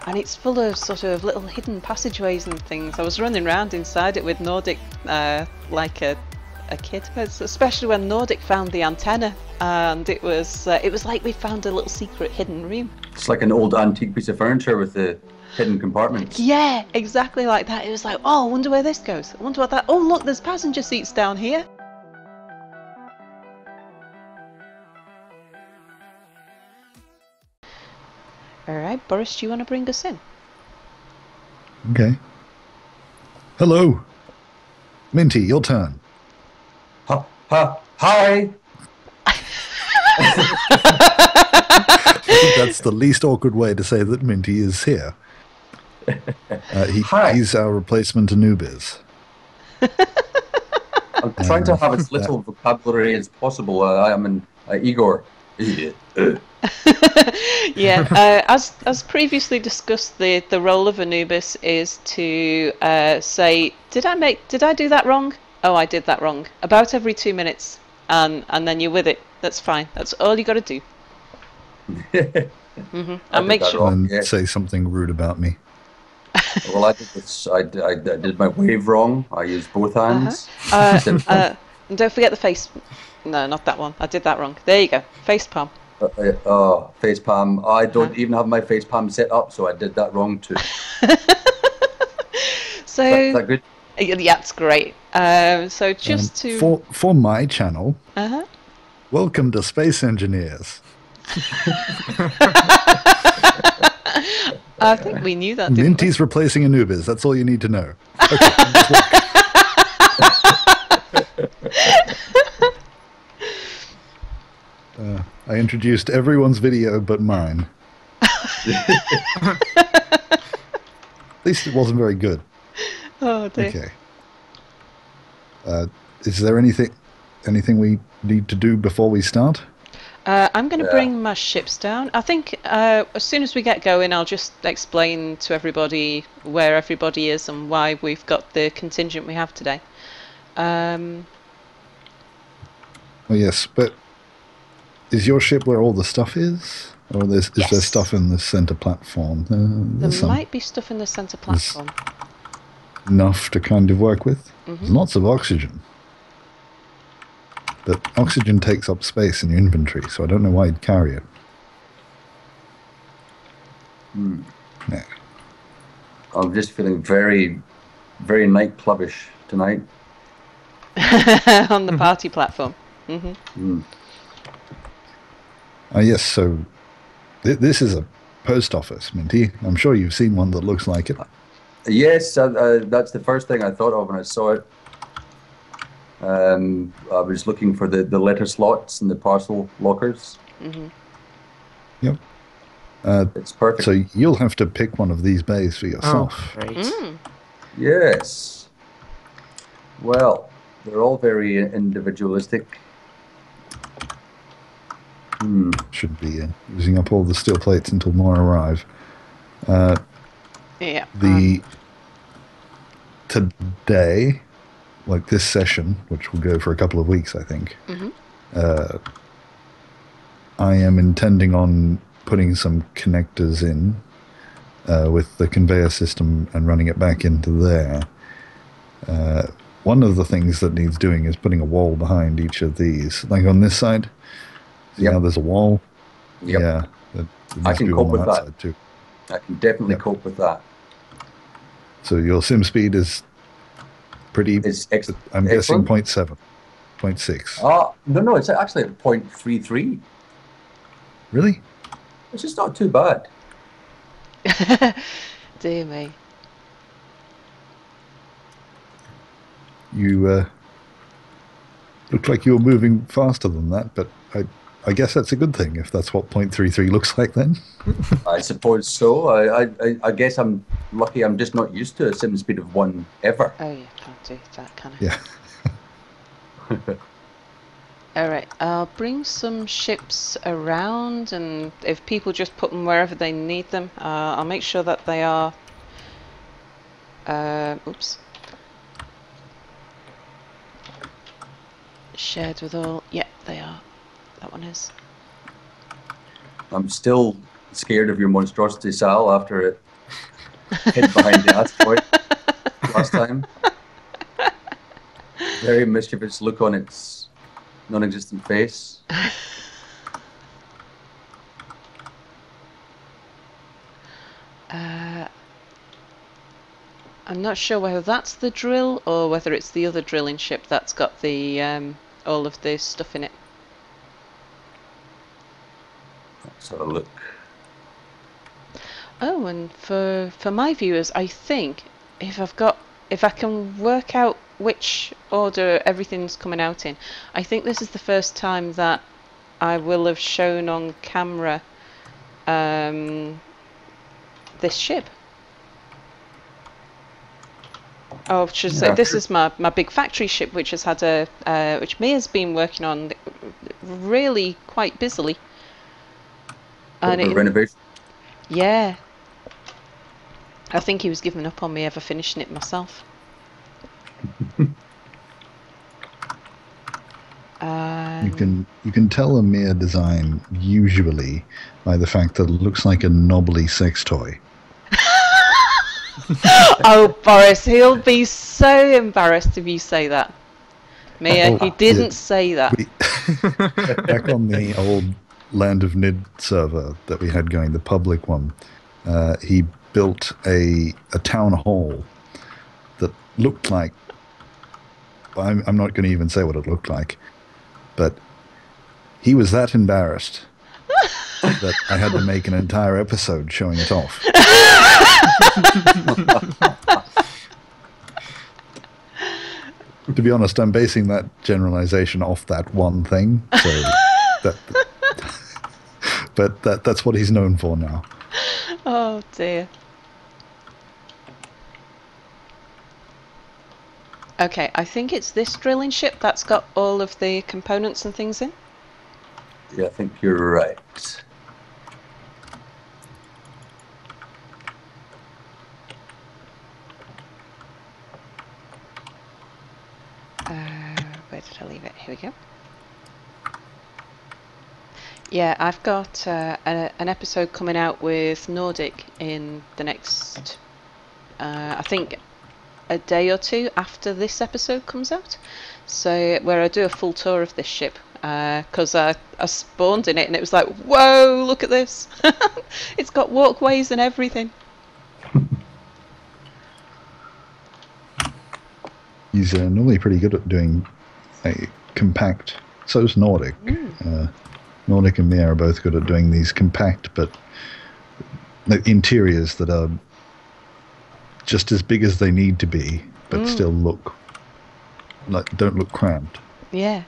and it's full of sort of little hidden passageways and things. I was running around inside it with Nordic like a kid, especially when Nordic found the antenna, and it was like we found a little secret hidden room. It's like an old antique piece of furniture with the hidden compartments. Yeah, exactly like that. It was like, oh, I wonder where this goes. I wonder what that. Oh, look, there's passenger seats down here. All right, Boris, do you want to bring us in? Okay. Hello. Minty, your turn. Hi! That's the least awkward way to say that Minty is here. He's our replacement Anubiz. I'm trying to have as little vocabulary as possible. I am an Igor. Yeah, as previously discussed, the role of Anubiz is to say, did I do that wrong? Oh, I did that wrong. About every 2 minutes, and then you're with it. That's fine. That's all you got to do. And make sure. And say something rude about me. Well, I did this. I did my wave wrong. I used both hands. And don't forget the face. No, not that one. I did that wrong. There you go. Face palm. Face palm. I don't even have my face palm set up, so I did that wrong too. So is that good? Yeah, that's great. So just to for my channel. Welcome to Space Engineers. I think we knew that. Minty's replacing Anubiz. That's all you need to know. Okay, I introduced everyone's video but mine. At least it wasn't very good. Oh dear. Okay. Is there anything we need to do before we start? I'm going to bring my ships down. I think as soon as we get going, I'll just explain to everybody where everybody is and why we've got the contingent we have today. Oh yes, but is your ship where all the stuff is? Or is there stuff in the center platform? There might be stuff in the center platform. Enough to kind of work with? There's lots of oxygen. But oxygen takes up space in your inventory, so I don't know why you'd carry it. Yeah. I'm just feeling very, very nightclubish tonight. On the party platform. Yes, so this is a post office, Minty. I'm sure you've seen one that looks like it. Yes, that's the first thing I thought of when I saw it. I was looking for the letter slots and the parcel lockers. Yep. It's perfect. So you'll have to pick one of these bays for yourself. Oh, great. Yes. Well, they're all very individualistic. Should be using up all the steel plates until more arrive. Yeah. Today, like this session, which will go for a couple of weeks, I think, I am intending on putting some connectors in with the conveyor system and running it back into there. One of the things that needs doing is putting a wall behind each of these. Like on this side, now there's a wall. Yeah, I can cope with that. Too. I can definitely cope with that. So your sim speed is pretty. I'm guessing 0.7, 0.6. No, it's actually at 0.33. Really? It's just not too bad. Dear me. You looked like you were moving faster than that, but I guess that's a good thing if that's what 0.33 looks like then. I suppose so. I guess I'm lucky I'm just not used to a sim speed of 1 ever. Oh yeah, can't do that kind of. Yeah. Alright, I'll bring some ships around, and if people just put them wherever they need them, I'll make sure that they are shared with all. Yeah, they are. That one is. I'm still scared of your monstrosity, Sal, after it hid behind the asteroid last time. Very mischievous look on its non-existent face. I'm not sure whether that's the drill or whether it's the other drilling ship that's got the all of the stuff in it. Let's have a look. Oh, and for my viewers, I think if I can work out which order everything's coming out in, I think this is the first time that I will have shown on camera this ship. Oh, I should say this is my big factory ship, which has had which Mia's been working on really quite busily. And renovation. Yeah. I think he was giving up on me ever finishing it myself. You can tell a mere design usually by the fact that it looks like a knobbly sex toy. Oh, Boris, he'll be so embarrassed if you say that. Mia, he didn't say that. Back on the old Land of Nidd server that we had going, the public one, he built a town hall that looked like, I'm not going to even say what it looked like, but he was that embarrassed that I had to make an entire episode showing it off. To be honest, I'm basing that generalization off that one thing, so that's what he's known for now. Oh dear. Okay, I think it's this drilling ship that's got all of the components and things in. Yeah, I think you're right. Where did I leave it? Here we go. Yeah, I've got an episode coming out with Nordic in the next, I think, a day or two after this episode comes out. So where I do a full tour of this ship, because I spawned in it and it was like, whoa, look at this. It's got walkways and everything. He's normally pretty good at doing a compact. So is Nordic. Nordic and Mia are both good at doing these compact but interiors that are just as big as they need to be, but still don't look cramped. Yeah.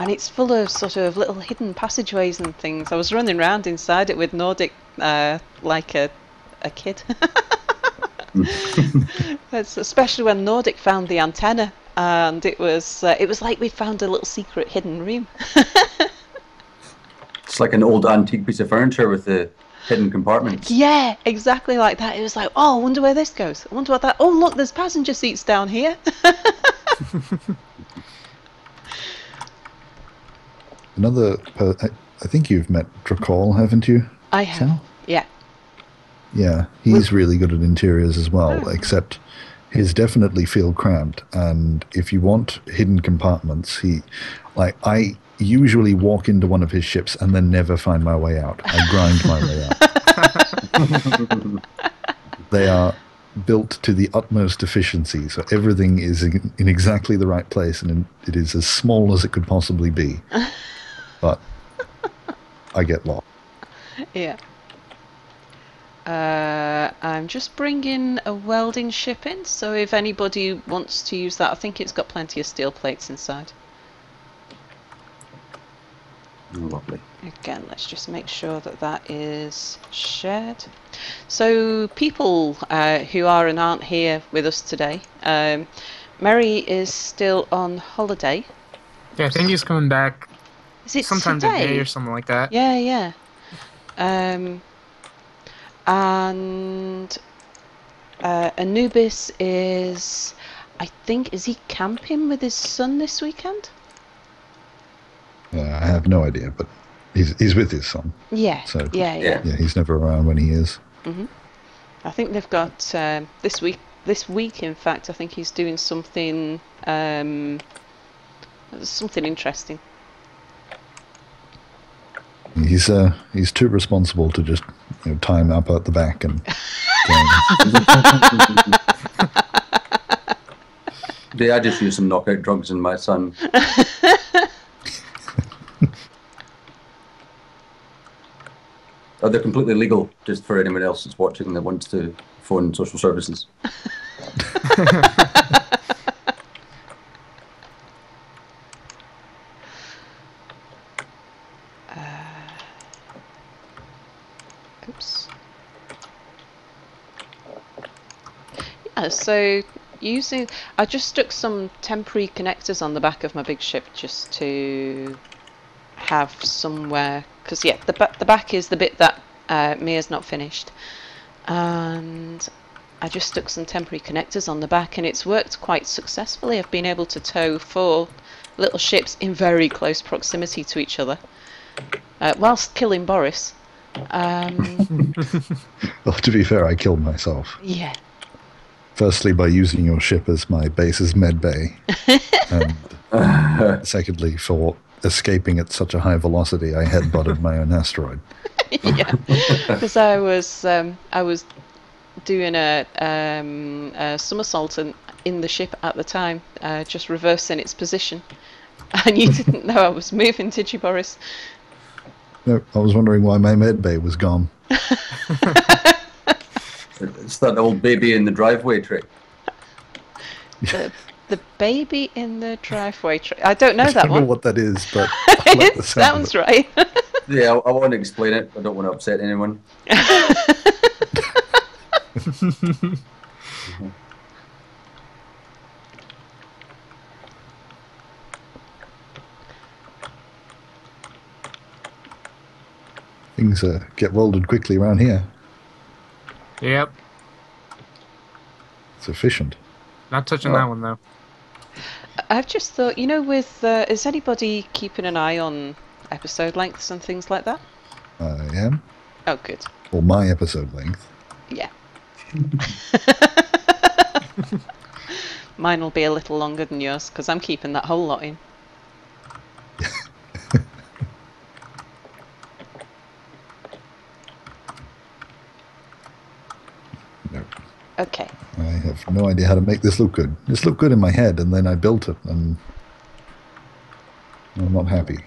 And it's full of sort of little hidden passageways and things. I was running around inside it with Nordic like a kid. Especially when Nordic found the antenna, and it was like we found a little secret hidden room. It's like an old antique piece of furniture with the hidden compartments. Yeah, exactly like that. It was like, oh, I wonder where this goes. I wonder what that. Oh, look, there's passenger seats down here. I think you've met Drakaul, haven't you? I have. Sal? Yeah. Yeah, he's really good at interiors as well, except his definitely feel cramped. And if you want hidden compartments, I usually walk into one of his ships and then never find my way out. I grind my way out. They are built to the utmost efficiency, so everything is in exactly the right place, and it is as small as it could possibly be. But I get lost. Yeah. I'm just bringing a welding ship in, so if anybody wants to use that, I think it's got plenty of steel plates inside. Lovely. Again, let's just make sure that that is shared. So people who are and aren't here with us today, Mary is still on holiday. Yeah, I think he's coming back Is it sometime today? today or something like that. Yeah, yeah. And Anubiz is, I think, is he camping with his son this weekend? I have no idea, but he's with his son. Yeah. So yeah. yeah, he's never around when he is. Mm-hmm. I think they've got this week. This week, in fact, I think he's doing something something interesting. He's too responsible to just tie him up at the back and. Yeah, I just use some knockout drugs in my son. They're completely legal, just for anyone else that's watching that wants to phone social services. Oops. Yeah, so I just stuck some temporary connectors on the back of my big ship just to have somewhere, because yeah, the back is the bit that Mia's not finished, and I just stuck some temporary connectors on the back, and it's worked quite successfully. I've been able to tow 4 little ships in very close proximity to each other, whilst killing Boris. Well, to be fair, I killed myself. Yeah. Firstly, by using your ship as my base's med bay, and secondly, for escaping at such a high velocity, I headbutted my own asteroid. Yeah, because I was doing a somersault in the ship at the time, just reversing its position, and you didn't know I was moving, did you, Boris? No, I was wondering why my med bay was gone. It's that old baby in the driveway trick. The baby in the driveway trick. I don't know that I don't one. know what that is, but It sounds right. Yeah, I want to explain it. I don't want to upset anyone. Things get welded quickly around here. Yep. It's efficient. Not touching that one though. I've just thought, with is anybody keeping an eye on episode lengths and things like that? I am. Oh, good. Or my episode length. Yeah. Mine will be a little longer than yours because I'm keeping that whole lot in. No. Okay. I have no idea how to make this look good. This looked good in my head, and then I built it, and I'm not happy.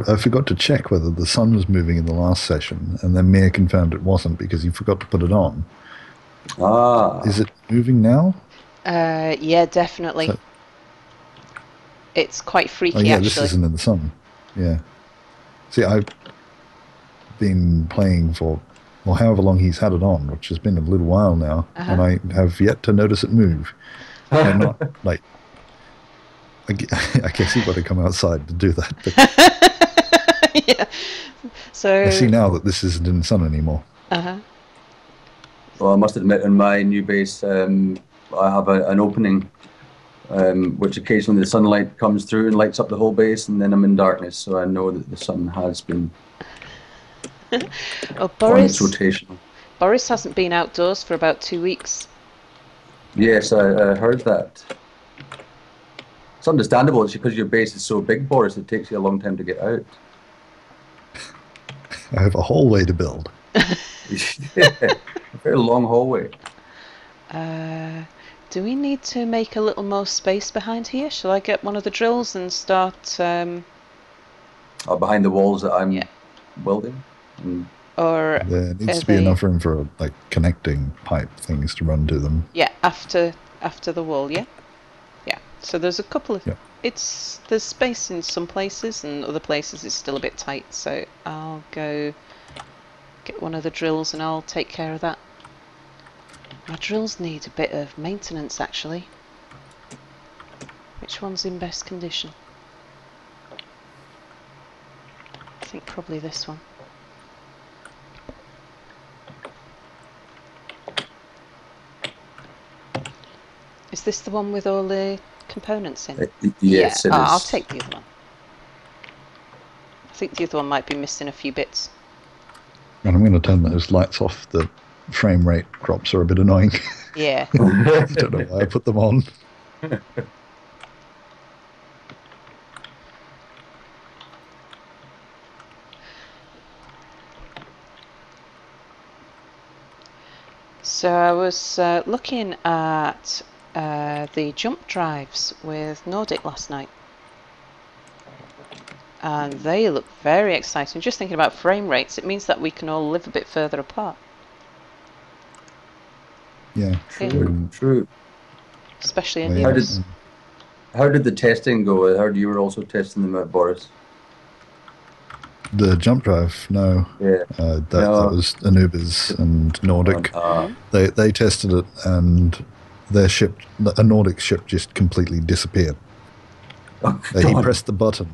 I forgot to check whether the sun was moving in the last session, and then Mia confirmed it wasn't because you forgot to put it on. Ah. Is it moving now? Yeah, definitely. So, it's quite freaky, yeah, actually. this isn't in the sun. Yeah. See, I've been playing for, well, however long he's had it on, which has been a little while now, and I have yet to notice it move. I'm not, like, I guess you've got to come outside to do that. But yeah. So I see now that this isn't in the sun anymore. Well, I must admit, in my new base, I have an opening, which occasionally the sunlight comes through and lights up the whole base, and then I'm in darkness, so I know that the sun has been oh, on its rotation. Boris hasn't been outdoors for about 2 weeks. Yes, I heard that. It's understandable. It's because your base is so big, Boris, it takes you a long time to get out. I have a hallway to build. Yeah, a very long hallway. Do we need to make a little more space behind here? Shall I get one of the drills and start... behind the walls that I'm building? Or there needs to be enough room for like connecting pipe things to run to them. Yeah, after the wall, yeah? Yeah, so there's a couple of... Yeah. There's space in some places, and other places it's still a bit tight, so I'll go get one of the drills and I'll take care of that. My drills need a bit of maintenance, actually. Which one's in best condition? I think probably this one. Is this the one with all the components in? Yes, yeah. it is. I'll take the other one. I think the other one might be missing a few bits. And I'm going to turn those lights off. The frame rate drops are a bit annoying. Yeah. I don't know why I put them on. So I was looking at the jump drives with Nordic last night. And they look very exciting. Just thinking about frame rates, it means that we can all live a bit further apart. Yeah. True. Especially in Well, Anubiz. How did the testing go? How you were also testing them out, Boris? The jump drive, no. Yeah. That was Anubiz and Nordic. They tested it, and their ship, a Nordic ship, just completely disappeared. He pressed the button,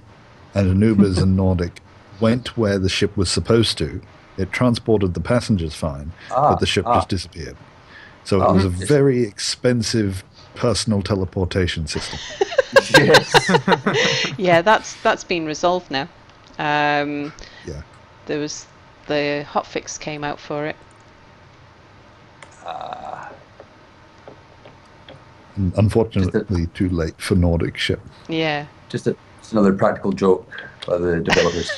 and Anubiz and Nordic went where the ship was supposed to. It transported the passengers fine, but the ship just disappeared. So it was a very expensive personal teleportation system. Yes. Yeah, that's been resolved now. Yeah. There was the hotfix came out for it. And unfortunately, too late for Nordic ship. Yeah. It's another practical joke by the developers.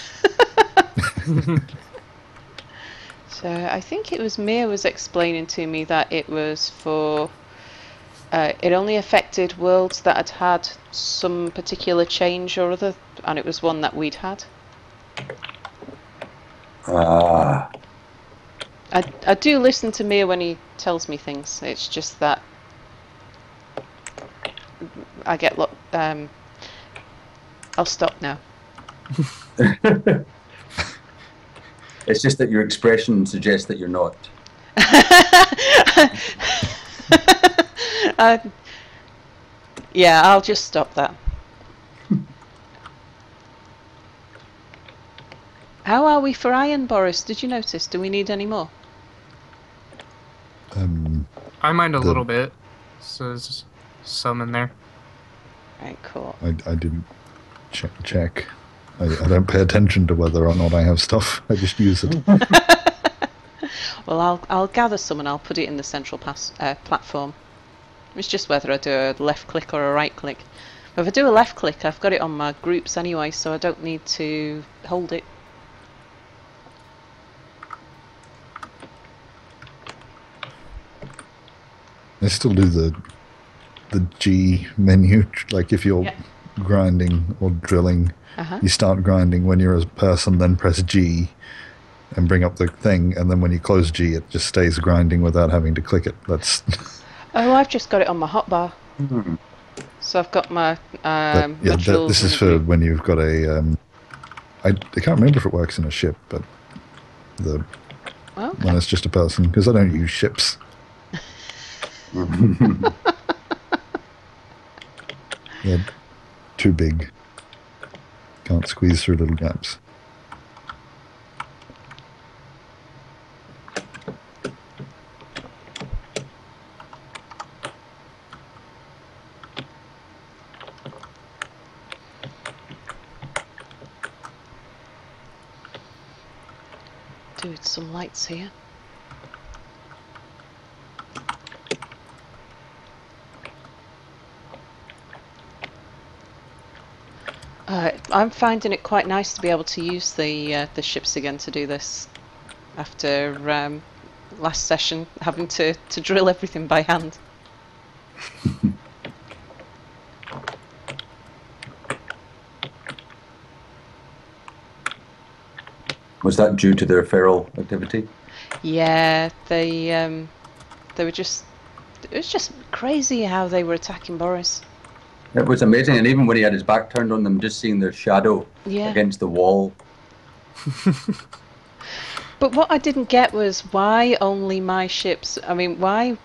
So I think it was Mia was explaining to me that it was for it only affected worlds that had had some particular change or other, and it was one that we'd had. I do listen to Mia when he tells me things. It's just that I get I'll stop now. It's just that your expression suggests that you're not. Yeah, I'll just stop that. How are we for iron, Boris? Did you notice? Do we need any more? I mind a little bit, so there's some in there. Right, cool. I didn't check. I don't pay attention to whether or not I have stuff. I just use it. Well, I'll gather some and I'll put it in the central platform. It's just whether I do a left click or a right click. But if I do a left click, I've got it on my groups anyway, so I don't need to hold it. I still do the G menu, like if you're grinding or drilling, you start grinding when you're a person, then press G and bring up the thing, and then when you close G, it just stays grinding without having to click it. That's. Oh, I've just got it on my hotbar. So I've got my this is for when you've got a. I can't remember if it works in a ship, but when it's just a person, because I don't use ships. They're too big. Can't squeeze through little gaps. Dude, some lights here. I'm finding it quite nice to be able to use the ships again to do this after last session having to drill everything by hand. Was that due to their feral activity? Yeah, they were just. It was just crazy how they were attacking Boris. It was amazing, and even when he had his back turned on them, just seeing their shadow against the wall. But what I didn't get was why only my ships. I mean, why,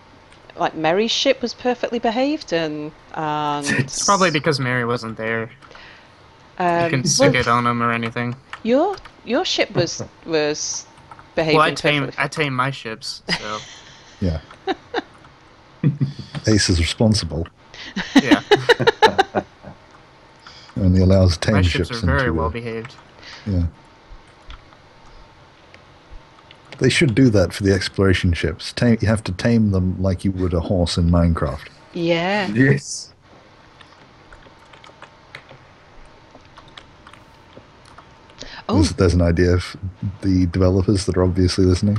like Mary's ship was perfectly behaved, and it's probably because Mary wasn't there. You can stick it on him or anything. Your ship was behaving. Well, I tame my ships, so. Yeah. Ace is responsible. Yeah. Only allows tame My ships ships are very into well behaved. Yeah. They should do that for the exploration ships. You have to tame them like you would a horse in Minecraft. Yeah. Yes. Oh. There's an idea for the developers that are obviously listening.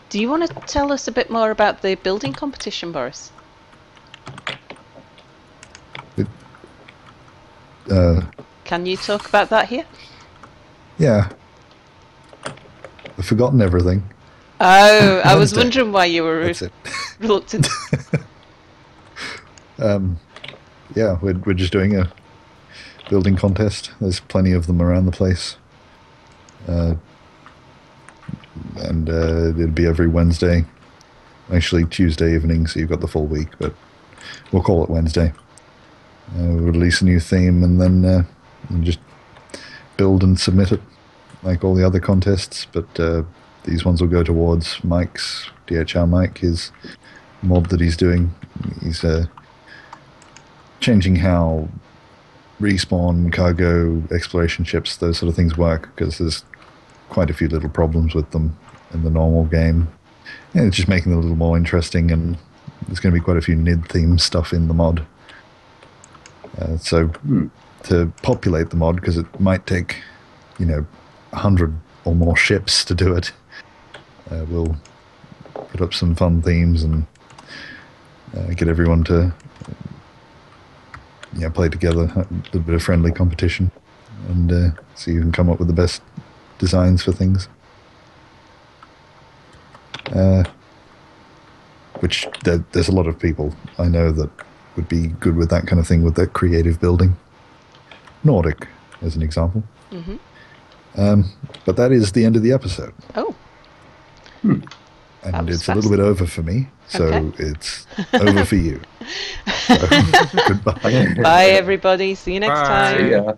Do you want to tell us a bit more about the building competition, Boris? Can you talk about that here? Yeah. I've forgotten everything. Oh, I was wondering why you were reluctant. Yeah, we're just doing a building contest. There's plenty of them around the place. And it'll be every Wednesday. Actually, Tuesday evening, so you've got the full week, but we'll call it Wednesday. We'll release a new theme and then just build and submit it like all the other contests, but these ones will go towards Mike's, DHR Mike, his mod that he's doing. He's changing how respawn, cargo, exploration ships, those sort of things work, because there's quite a few little problems with them in the normal game. And it's just making it a little more interesting, and there's going to be quite a few Nidd themed stuff in the mod. So to populate the mod, because it might take, 100 or more ships to do it, we'll put up some fun themes and get everyone to play together, a little bit of friendly competition, and see who can come up with the best designs for things. Which there's a lot of people I know that would be good with that kind of thing, with their creative building. Nordic, as an example. Mm-hmm. But that is the end of the episode. Oh. And it's a little bit over for me, so it's over for you. So, goodbye. Bye, everybody. See you next time. See ya.